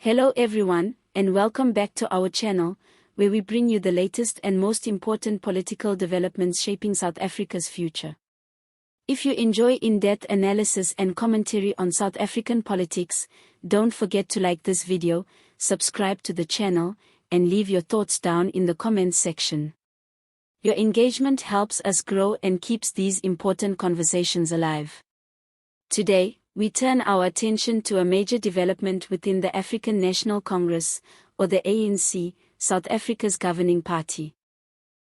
Hello everyone, and welcome back to our channel, where we bring you the latest and most important political developments shaping South Africa's future. If you enjoy in-depth analysis and commentary on South African politics, don't forget to like this video, subscribe to the channel, and leave your thoughts down in the comments section. Your engagement helps us grow and keeps these important conversations alive. Today, we turn our attention to a major development within the African National Congress, or the ANC, South Africa's governing party.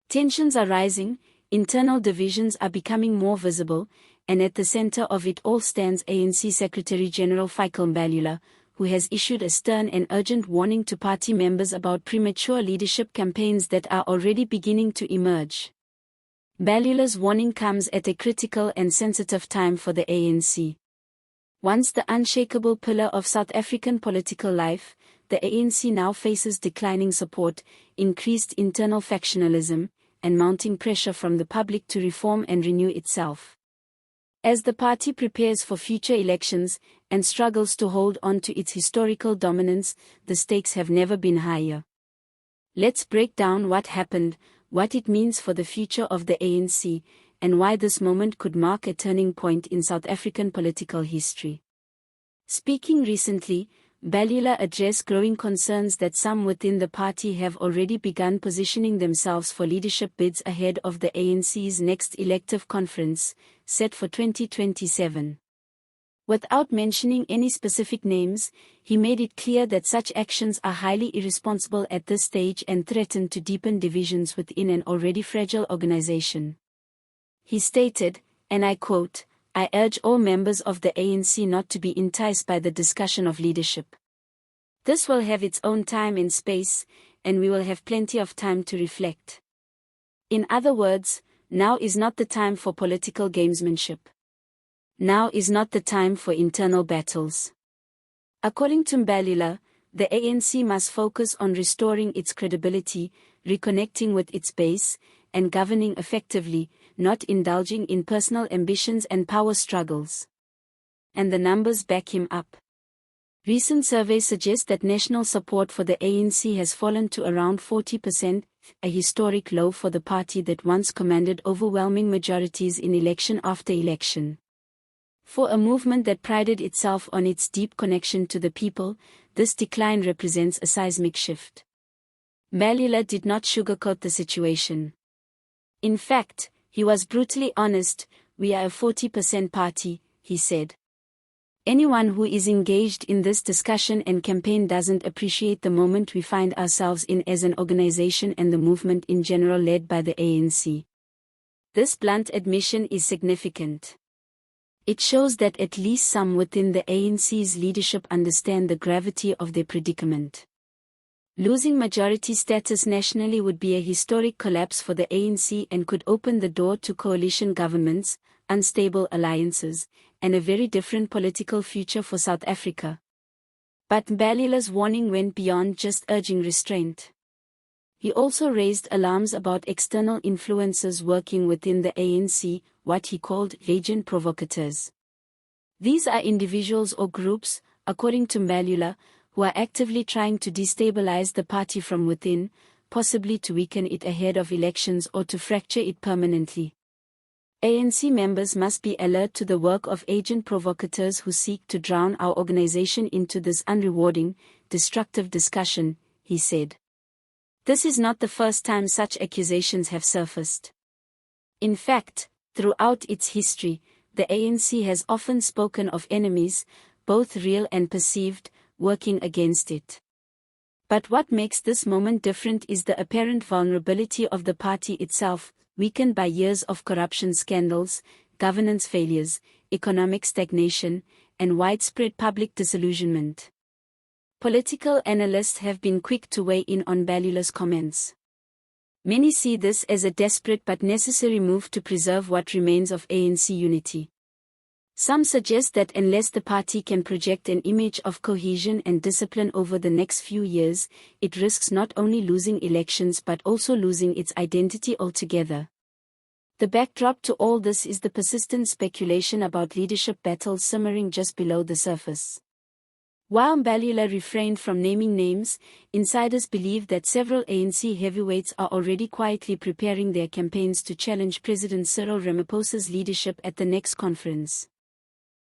Tensions are rising, internal divisions are becoming more visible, and at the center of it all stands ANC Secretary-General Fikile Mbalula, who has issued a stern and urgent warning to party members about premature leadership campaigns that are already beginning to emerge. Mbalula's warning comes at a critical and sensitive time for the ANC. Once the unshakable pillar of South African political life, the ANC now faces declining support, increased internal factionalism, and mounting pressure from the public to reform and renew itself. As the party prepares for future elections and struggles to hold on to its historical dominance, the stakes have never been higher. Let's break down what happened, what it means for the future of the ANC, and why this moment could mark a turning point in South African political history. Speaking recently, Mbalula addressed growing concerns that some within the party have already begun positioning themselves for leadership bids ahead of the ANC's next elective conference, set for 2027. Without mentioning any specific names, he made it clear that such actions are highly irresponsible at this stage and threaten to deepen divisions within an already fragile organization. He stated, and I quote, "I urge all members of the ANC not to be enticed by the discussion of leadership. This will have its own time and space, and we will have plenty of time to reflect. In other words, now is not the time for political gamesmanship. Now is not the time for internal battles." According to Mbalula, the ANC must focus on restoring its credibility, reconnecting with its base, and governing effectively, not indulging in personal ambitions and power struggles. And the numbers back him up. Recent surveys suggest that national support for the ANC has fallen to around 40%, a historic low for the party that once commanded overwhelming majorities in election after election. For a movement that prided itself on its deep connection to the people, this decline represents a seismic shift. Mbalula did not sugarcoat the situation. In fact, he was brutally honest. "We are a 40% party," he said. "Anyone who is engaged in this discussion and campaign doesn't appreciate the moment we find ourselves in as an organization and the movement in general led by the ANC." This blunt admission is significant. It shows that at least some within the ANC's leadership understand the gravity of their predicament. Losing majority status nationally would be a historic collapse for the ANC and could open the door to coalition governments, unstable alliances, and a very different political future for South Africa. But Mbalula's warning went beyond just urging restraint. He also raised alarms about external influences working within the ANC, what he called agent provocateurs. These are individuals or groups, according to Mbalula, who are actively trying to destabilize the party from within, possibly to weaken it ahead of elections or to fracture it permanently. ANC members must be alert to the work of agent provocateurs who seek to drown our organization into this unrewarding, destructive discussion, he said. This is not the first time such accusations have surfaced. In fact, throughout its history, the ANC has often spoken of enemies, both real and perceived, working against it. But what makes this moment different is the apparent vulnerability of the party itself, weakened by years of corruption scandals, governance failures, economic stagnation, and widespread public disillusionment. Political analysts have been quick to weigh in on Mbalula's comments. Many see this as a desperate but necessary move to preserve what remains of ANC unity. Some suggest that unless the party can project an image of cohesion and discipline over the next few years, it risks not only losing elections but also losing its identity altogether. The backdrop to all this is the persistent speculation about leadership battles simmering just below the surface. While Mbalula refrained from naming names, insiders believe that several ANC heavyweights are already quietly preparing their campaigns to challenge President Cyril Ramaphosa's leadership at the next conference.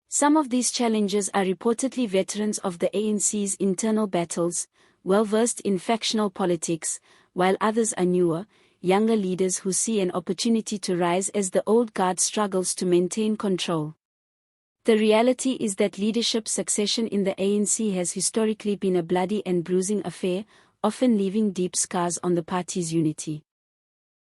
Some of these challengers are reportedly veterans of the ANC's internal battles, well-versed in factional politics, while others are newer, younger leaders who see an opportunity to rise as the old guard struggles to maintain control. The reality is that leadership succession in the ANC has historically been a bloody and bruising affair, often leaving deep scars on the party's unity.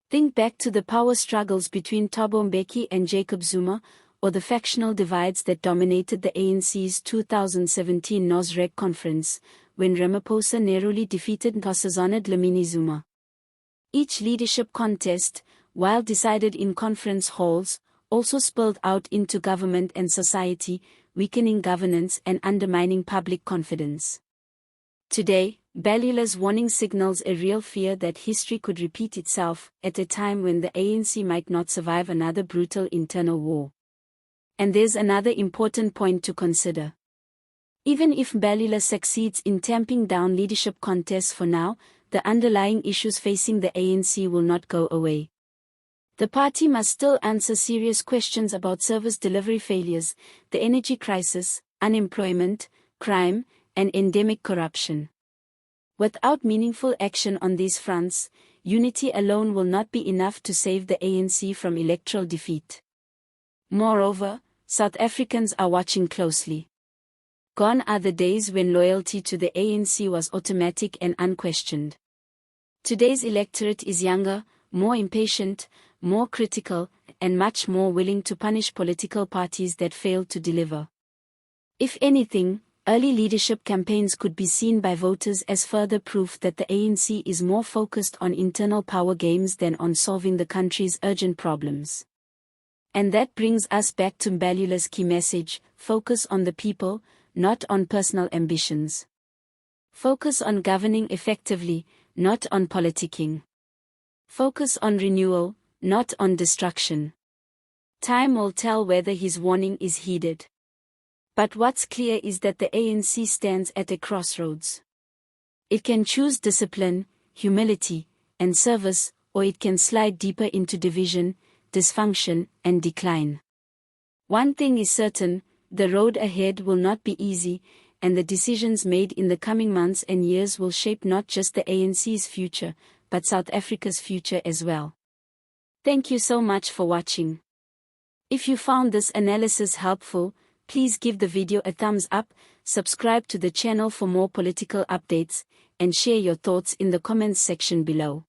Think back to the power struggles between Thabo Mbeki and Jacob Zuma, or the factional divides that dominated the ANC's 2017 Nosrec conference, when Ramaphosa narrowly defeated Nkosazana Dlamini Zuma. Each leadership contest, while decided in conference halls, also spilled out into government and society, weakening governance and undermining public confidence. Today, Mbalula's warning signals a real fear that history could repeat itself, at a time when the ANC might not survive another brutal internal war. And there's another important point to consider. Even if Mbalula succeeds in tamping down leadership contests for now, the underlying issues facing the ANC will not go away. The party must still answer serious questions about service delivery failures, the energy crisis, unemployment, crime, and endemic corruption. Without meaningful action on these fronts, unity alone will not be enough to save the ANC from electoral defeat. Moreover, South Africans are watching closely. Gone are the days when loyalty to the ANC was automatic and unquestioned. Today's electorate is younger, more impatient, more critical, and much more willing to punish political parties that fail to deliver. If anything, early leadership campaigns could be seen by voters as further proof that the ANC is more focused on internal power games than on solving the country's urgent problems. And that brings us back to Mbalula's key message: focus on the people, not on personal ambitions. Focus on governing effectively, not on politicking. Focus on renewal, not on destruction. Time will tell whether his warning is heeded. But what's clear is that the ANC stands at a crossroads. It can choose discipline, humility, and service, or it can slide deeper into division, dysfunction, and decline. One thing is certain: the road ahead will not be easy, and the decisions made in the coming months and years will shape not just the ANC's future, but South Africa's future as well. Thank you so much for watching. If you found this analysis helpful, please give the video a thumbs up, subscribe to the channel for more political updates, and share your thoughts in the comments section below.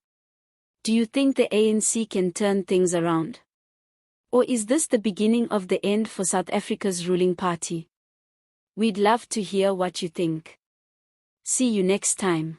Do you think the ANC can turn things around? Or is this the beginning of the end for South Africa's ruling party? We'd love to hear what you think. See you next time.